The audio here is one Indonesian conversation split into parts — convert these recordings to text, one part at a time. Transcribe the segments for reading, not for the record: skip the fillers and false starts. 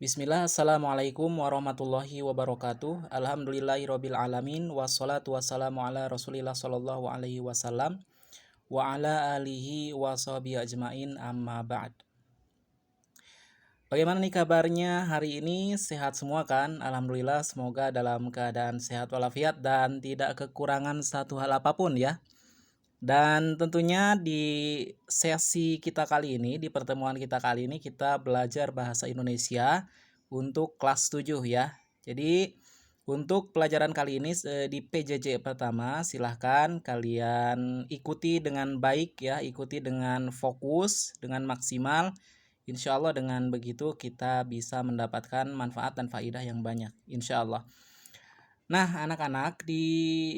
Bismillah, Assalamualaikum warahmatullahi wabarakatuh. Alhamdulillahirabbil alamin wassalatu wassalamu ala Rasulillah sallallahu alaihi wasallam wa ala alihi wa sahbihi ajmain amma ba'd. Bagaimana nih kabarnya hari ini? Sehat semua kan? Alhamdulillah, semoga dalam keadaan sehat walafiat dan tidak kekurangan satu hal apapun ya. Dan tentunya di sesi kita kali ini, di pertemuan kita kali ini, kita belajar bahasa Indonesia untuk kelas 7 ya. Jadi untuk pelajaran kali ini di PJJ pertama, silahkan kalian ikuti dengan baik ya, ikuti dengan fokus, dengan maksimal. Insya Allah dengan begitu kita bisa mendapatkan manfaat dan faidah yang banyak, insya Allah. Nah, anak-anak, di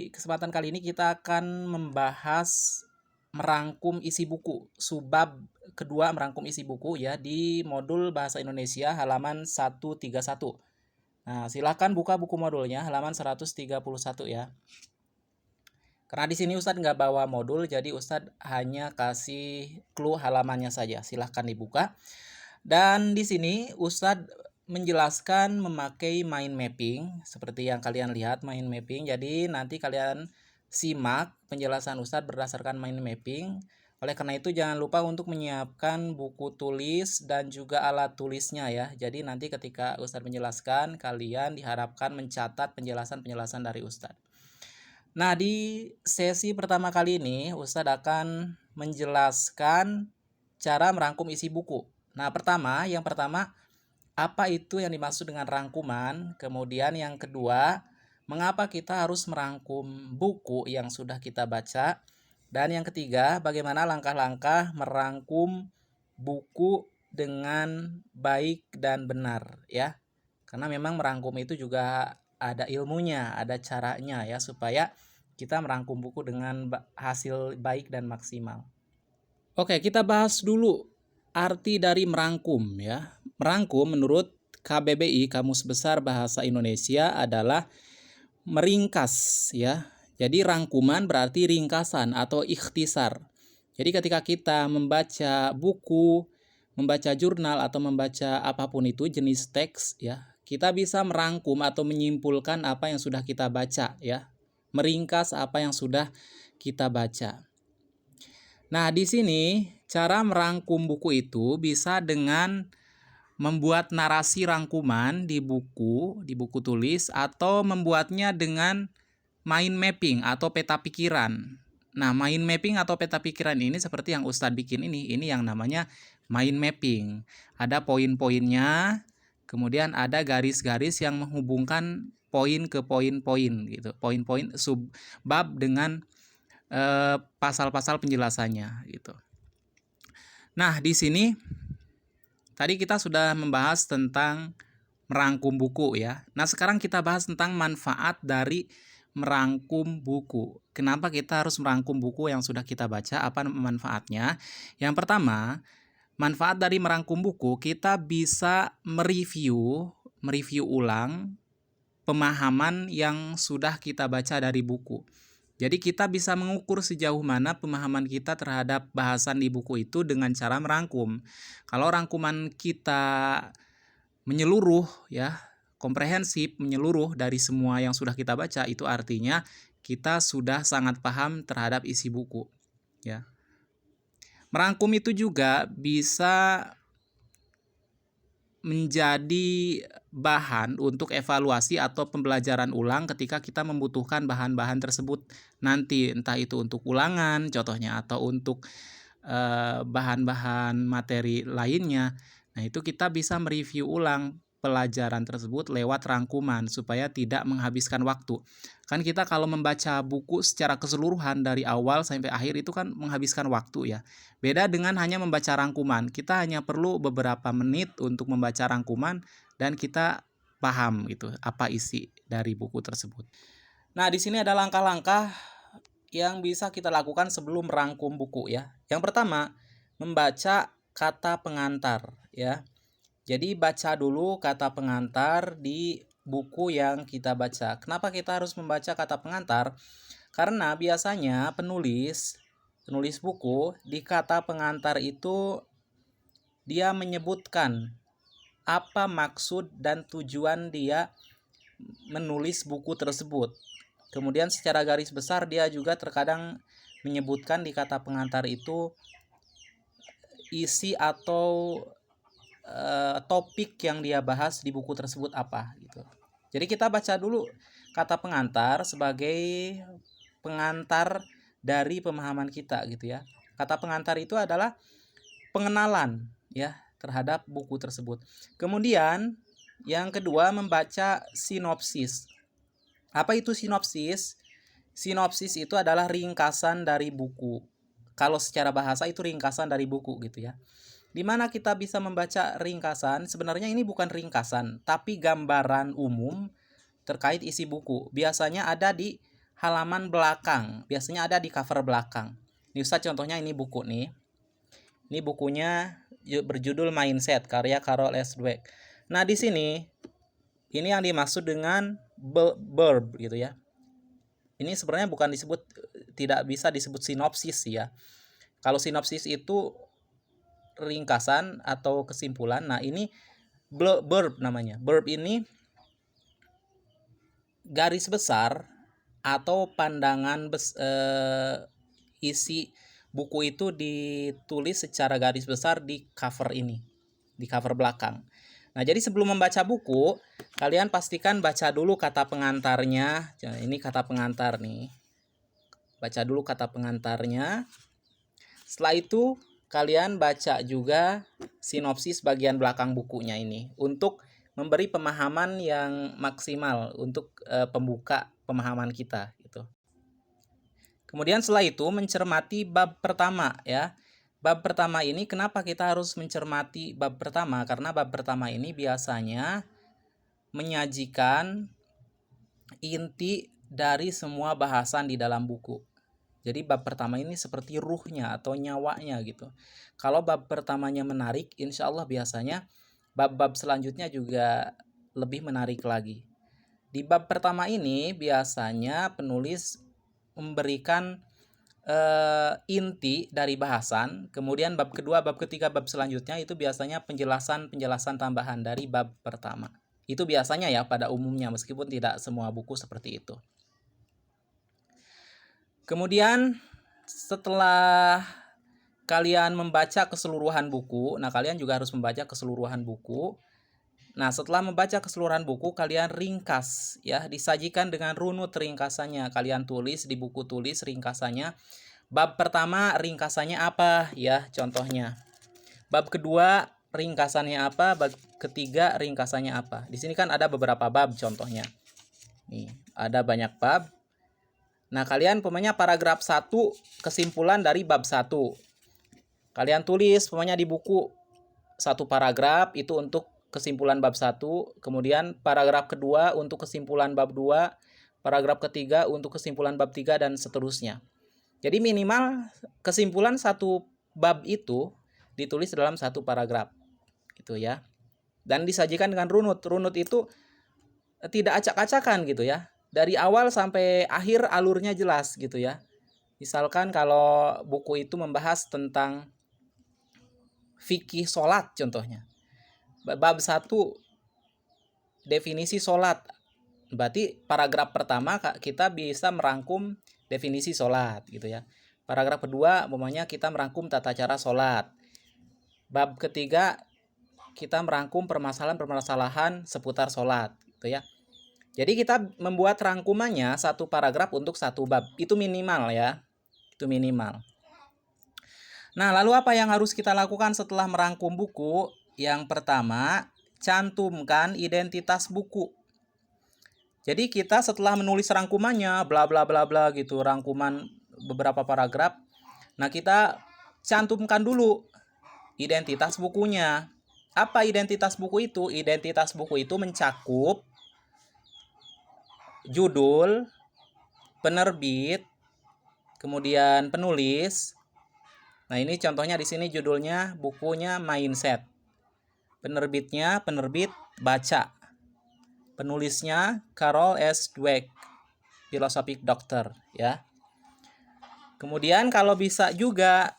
kesempatan kali ini kita akan membahas merangkum isi buku. Subbab kedua merangkum isi buku ya di modul Bahasa Indonesia halaman 131. Nah, silakan buka buku modulnya halaman 131 ya. Karena di sini Ustadz nggak bawa modul, jadi Ustadz hanya kasih clue halamannya saja. Silahkan dibuka. Dan di sini Ustadz menjelaskan memakai mind mapping seperti yang kalian lihat mind mapping. Jadi nanti kalian simak penjelasan Ustadz berdasarkan mind mapping. Oleh karena itu jangan lupa untuk menyiapkan buku tulis dan juga alat tulisnya ya. Jadi nanti ketika Ustadz menjelaskan kalian diharapkan mencatat penjelasan-penjelasan dari Ustadz. Nah, di sesi pertama kali ini Ustadz akan menjelaskan cara merangkum isi buku. Nah, yang pertama, apa itu yang dimaksud dengan rangkuman? Kemudian yang kedua, mengapa kita harus merangkum buku yang sudah kita baca? Dan yang ketiga, bagaimana langkah-langkah merangkum buku dengan baik dan benar ya. Karena memang merangkum itu juga ada ilmunya, ada caranya ya supaya kita merangkum buku dengan hasil baik dan maksimal. Oke, kita bahas dulu arti dari merangkum ya. Merangkum menurut KBBI Kamus Besar Bahasa Indonesia adalah meringkas ya. Jadi rangkuman berarti ringkasan atau ikhtisar. Jadi ketika kita membaca buku, membaca jurnal atau membaca apapun itu jenis teks ya, kita bisa merangkum atau menyimpulkan apa yang sudah kita baca ya. Meringkas apa yang sudah kita baca. Nah, di sini cara merangkum buku itu bisa dengan membuat narasi rangkuman di buku tulis atau membuatnya dengan mind mapping atau peta pikiran. Nah, mind mapping atau peta pikiran ini seperti yang Ustadz bikin ini yang namanya mind mapping. Ada poin-poinnya, kemudian ada garis-garis yang menghubungkan poin ke poin-poin gitu. Poin-poin subbab dengan pasal-pasal penjelasannya gitu. Nah, di sini tadi kita sudah membahas tentang merangkum buku ya. Nah, sekarang kita bahas tentang manfaat dari merangkum buku. Kenapa kita harus merangkum buku yang sudah kita baca? Apa manfaatnya? Yang pertama, manfaat dari merangkum buku, kita bisa mereview ulang pemahaman yang sudah kita baca dari buku. Jadi kita bisa mengukur sejauh mana pemahaman kita terhadap bahasan di buku itu dengan cara merangkum. Kalau rangkuman kita menyeluruh ya, komprehensif, menyeluruh dari semua yang sudah kita baca, itu artinya kita sudah sangat paham terhadap isi buku ya. Merangkum itu juga bisa menjadi bahan untuk evaluasi atau pembelajaran ulang ketika kita membutuhkan bahan-bahan tersebut nanti, entah itu untuk ulangan contohnya atau untuk bahan-bahan materi lainnya. Nah, itu kita bisa mereview ulang pelajaran tersebut lewat rangkuman supaya tidak menghabiskan waktu. Kan kita kalau membaca buku secara keseluruhan dari awal sampai akhir itu kan menghabiskan waktu ya. Beda dengan hanya membaca rangkuman. Kita hanya perlu beberapa menit untuk membaca rangkuman dan kita paham gitu apa isi dari buku tersebut. Nah, di sini ada langkah-langkah yang bisa kita lakukan sebelum merangkum buku ya. Yang pertama, membaca kata pengantar ya. Jadi baca dulu kata pengantar di buku yang kita baca. Kenapa kita harus membaca kata pengantar? Karena biasanya penulis buku di kata pengantar itu dia menyebutkan apa maksud dan tujuan dia menulis buku tersebut. Kemudian secara garis besar dia juga terkadang menyebutkan di kata pengantar itu isi atau topik yang dia bahas di buku tersebut apa gitu. Jadi kita baca dulu kata pengantar sebagai pengantar dari pemahaman kita gitu ya. Kata pengantar itu adalah pengenalan ya terhadap buku tersebut. Kemudian yang kedua membaca sinopsis. Apa itu sinopsis? Sinopsis itu adalah ringkasan dari buku. Kalau secara bahasa itu ringkasan dari buku gitu ya. Di mana kita bisa membaca ringkasan? Sebenarnya ini bukan ringkasan, tapi gambaran umum terkait isi buku. Biasanya ada di halaman belakang, biasanya ada di cover belakang. Ini Ustaz contohnya ini buku nih. Ini bukunya berjudul Mindset karya Carol S. Dweck. Nah, di sini ini yang dimaksud dengan verb gitu ya. Ini sebenarnya bukan disebut, tidak bisa disebut sinopsis ya. Kalau sinopsis itu ringkasan atau kesimpulan. Nah, ini verb namanya. Verb ini garis besar atau pandangan isi buku itu ditulis secara garis besar di cover ini, di cover belakang. Nah, jadi sebelum membaca buku, kalian pastikan baca dulu kata pengantarnya. Ini kata pengantar nih. Baca dulu kata pengantarnya. Setelah itu, kalian baca juga sinopsis bagian belakang bukunya ini untuk memberi pemahaman yang maksimal untuk pembuka pemahaman kita gitu. Kemudian setelah itu mencermati bab pertama ya. Bab pertama ini kenapa kita harus mencermati bab pertama? Karena bab pertama ini biasanya menyajikan inti dari semua bahasan di dalam buku. Jadi bab pertama ini seperti ruhnya atau nyawanya gitu. Kalau bab pertamanya menarik, insya Allah biasanya bab-bab selanjutnya juga lebih menarik lagi. Di bab pertama ini biasanya penulis memberikan inti dari bahasan. Kemudian bab kedua, bab ketiga, bab selanjutnya itu biasanya penjelasan tambahan dari bab pertama. Itu biasanya ya pada umumnya, meskipun tidak semua buku seperti itu. Kemudian setelah kalian membaca keseluruhan buku, nah kalian juga harus membaca keseluruhan buku. Nah, setelah membaca keseluruhan buku, kalian ringkas ya, disajikan dengan runut ringkasannya. Kalian tulis di buku, tulis ringkasannya. Bab pertama ringkasannya apa ya, contohnya. Bab kedua ringkasannya apa, bab ketiga ringkasannya apa. Di sini kan ada beberapa bab contohnya. Nih, ada banyak bab. Nah, kalian pokoknya paragraf 1 kesimpulan dari bab 1. Kalian tulis pokoknya di buku 1 paragraf itu untuk kesimpulan bab 1, kemudian paragraf kedua untuk kesimpulan bab 2, paragraf ketiga untuk kesimpulan bab 3 dan seterusnya. Jadi minimal kesimpulan 1 bab itu ditulis dalam 1 paragraf. Gitu ya. Dan disajikan dengan runut. Runut itu tidak acak-acakan gitu ya. Dari awal sampai akhir alurnya jelas gitu ya. Misalkan kalau buku itu membahas tentang fikih sholat contohnya. Bab 1 definisi sholat. Berarti paragraf pertama kita bisa merangkum definisi sholat gitu ya. Paragraf kedua umpamanya kita merangkum tata cara sholat. Bab ketiga kita merangkum permasalahan-permasalahan seputar sholat gitu ya. Jadi kita membuat rangkumannya 1 paragraf untuk 1 bab. Itu minimal ya. Itu minimal. Nah, lalu apa yang harus kita lakukan setelah merangkum buku? Yang pertama, cantumkan identitas buku. Jadi kita setelah menulis rangkumannya, bla bla bla bla gitu, rangkuman beberapa paragraf. Nah, kita cantumkan dulu identitas bukunya. Apa identitas buku itu? Identitas buku itu mencakup judul, penerbit, kemudian penulis. Nah, ini contohnya di sini judulnya bukunya Mindset. Penerbitnya penerbit Baca. Penulisnya Carol S. Dweck, Philosophic Doctor ya. Kemudian kalau bisa juga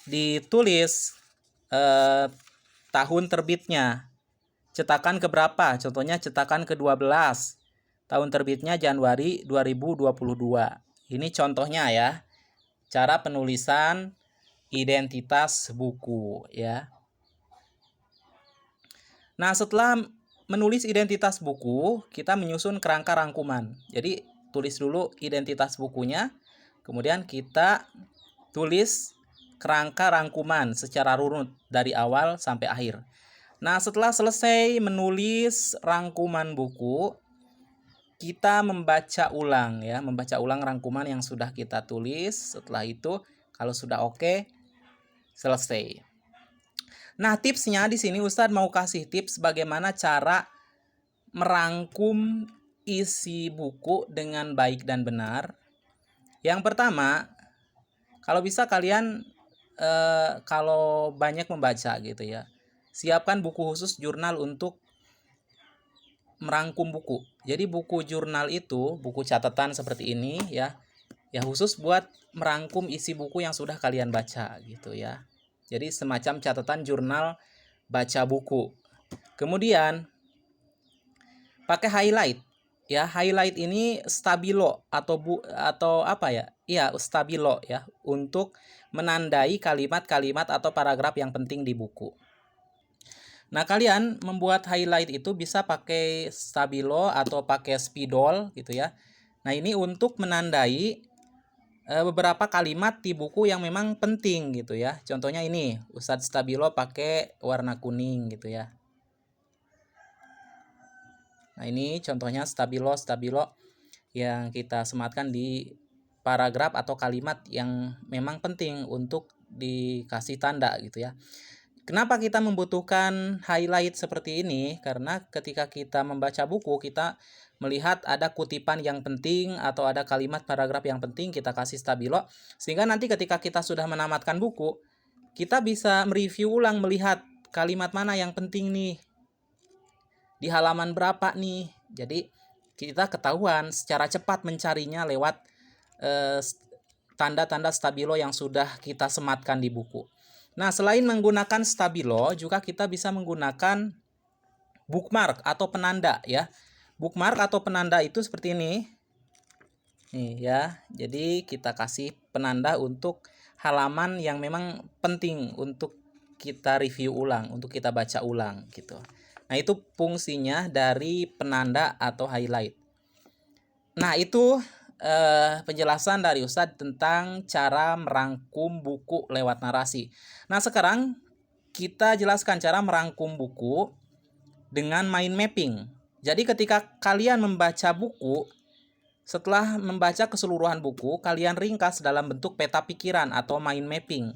ditulis tahun terbitnya, cetakan keberapa, contohnya cetakan ke-12, tahun terbitnya Januari 2022. Ini contohnya ya, cara penulisan identitas buku ya. Nah, setelah menulis identitas buku, kita menyusun kerangka rangkuman. Jadi, tulis dulu identitas bukunya, kemudian kita tulis kerangka rangkuman secara runut dari awal sampai akhir. Nah, setelah selesai menulis rangkuman buku, kita membaca ulang ya, membaca ulang rangkuman yang sudah kita tulis. Setelah itu, kalau sudah oke, selesai. Nah, tipsnya di sini Ustadz mau kasih tips bagaimana cara merangkum isi buku dengan baik dan benar. Yang pertama, kalau bisa kalian kalau banyak membaca gitu ya, siapkan buku khusus jurnal untuk merangkum buku. Jadi buku jurnal itu, buku catatan seperti ini ya khusus buat merangkum isi buku yang sudah kalian baca gitu ya. Jadi semacam catatan jurnal baca buku. Kemudian pakai highlight ya. Highlight ini stabilo atau apa ya? Iya, stabilo ya, untuk menandai kalimat-kalimat atau paragraf yang penting di buku. Nah, kalian membuat highlight itu bisa pakai stabilo atau pakai spidol gitu ya. Nah, ini untuk menandai beberapa kalimat di buku yang memang penting gitu ya. Contohnya ini, Ustadz Stabilo pakai warna kuning gitu ya. Nah, ini contohnya stabilo yang kita sematkan di paragraf atau kalimat yang memang penting untuk dikasih tanda gitu ya. Kenapa kita membutuhkan highlight seperti ini? Karena ketika kita membaca buku, kita melihat ada kutipan yang penting atau ada kalimat paragraf yang penting, kita kasih stabilo. Sehingga nanti ketika kita sudah menamatkan buku, kita bisa mereview ulang, melihat kalimat mana yang penting nih, di halaman berapa nih. Jadi kita ketahuan secara cepat mencarinya lewat tanda-tanda stabilo yang sudah kita sematkan di buku. Nah, selain menggunakan stabilo, juga kita bisa menggunakan bookmark atau penanda ya. Bookmark atau penanda itu seperti ini. Nih ya. Jadi kita kasih penanda untuk halaman yang memang penting untuk kita review ulang, untuk kita baca ulang gitu. Nah, itu fungsinya dari penanda atau highlight. Nah, itu penjelasan dari Ustadz tentang cara merangkum buku lewat narasi. Nah, sekarang kita jelaskan cara merangkum buku dengan mind mapping. Jadi ketika kalian membaca buku, setelah membaca keseluruhan buku, kalian ringkas dalam bentuk peta pikiran atau mind mapping.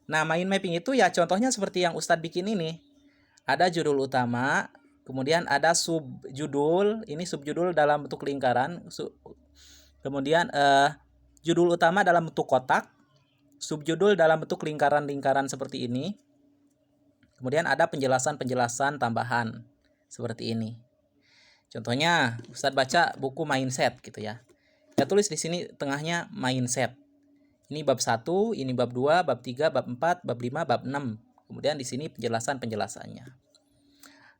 Nah, mind mapping itu ya contohnya seperti yang Ustadz bikin ini. Ada judul utama, kemudian ada subjudul, ini subjudul dalam bentuk lingkaran. Kemudian judul utama dalam bentuk kotak, subjudul dalam bentuk lingkaran-lingkaran seperti ini. Kemudian ada penjelasan-penjelasan tambahan seperti ini. Contohnya, Ustadz baca buku mindset gitu ya. Saya tulis di sini tengahnya mindset. Ini bab 1, ini bab 2, bab 3, bab 4, bab 5, bab 6. Kemudian di sini penjelasan-penjelasannya.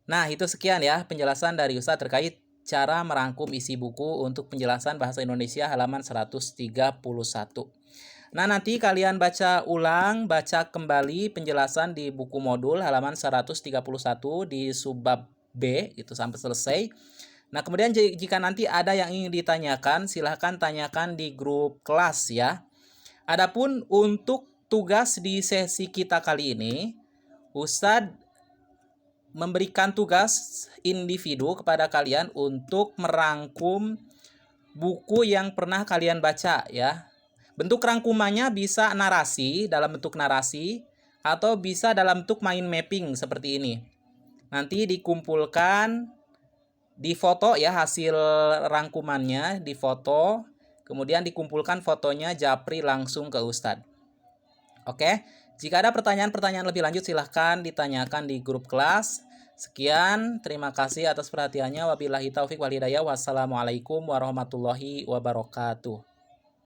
Nah, itu sekian ya penjelasan dari Ustadz terkait cara merangkum isi buku untuk penjelasan bahasa Indonesia halaman 131. Nah, nanti kalian baca ulang, baca kembali penjelasan di buku modul halaman 131 di subbab B gitu sampai selesai. Nah, kemudian jika nanti ada yang ingin ditanyakan, silahkan tanyakan di grup kelas ya. Adapun untuk tugas di sesi kita kali ini, Ustadz memberikan tugas individu kepada kalian untuk merangkum buku yang pernah kalian baca ya. Bentuk rangkumannya bisa narasi, dalam bentuk narasi, atau bisa dalam bentuk mind mapping seperti ini. Nanti dikumpulkan, difoto ya hasil rangkumannya, difoto, kemudian dikumpulkan fotonya japri langsung ke Ustadz. Oke, jika ada pertanyaan-pertanyaan lebih lanjut silahkan ditanyakan di grup kelas. Sekian, terima kasih atas perhatiannya. Wabillahi taufik wal hidayah. Wassalamualaikum warahmatullahi wabarakatuh.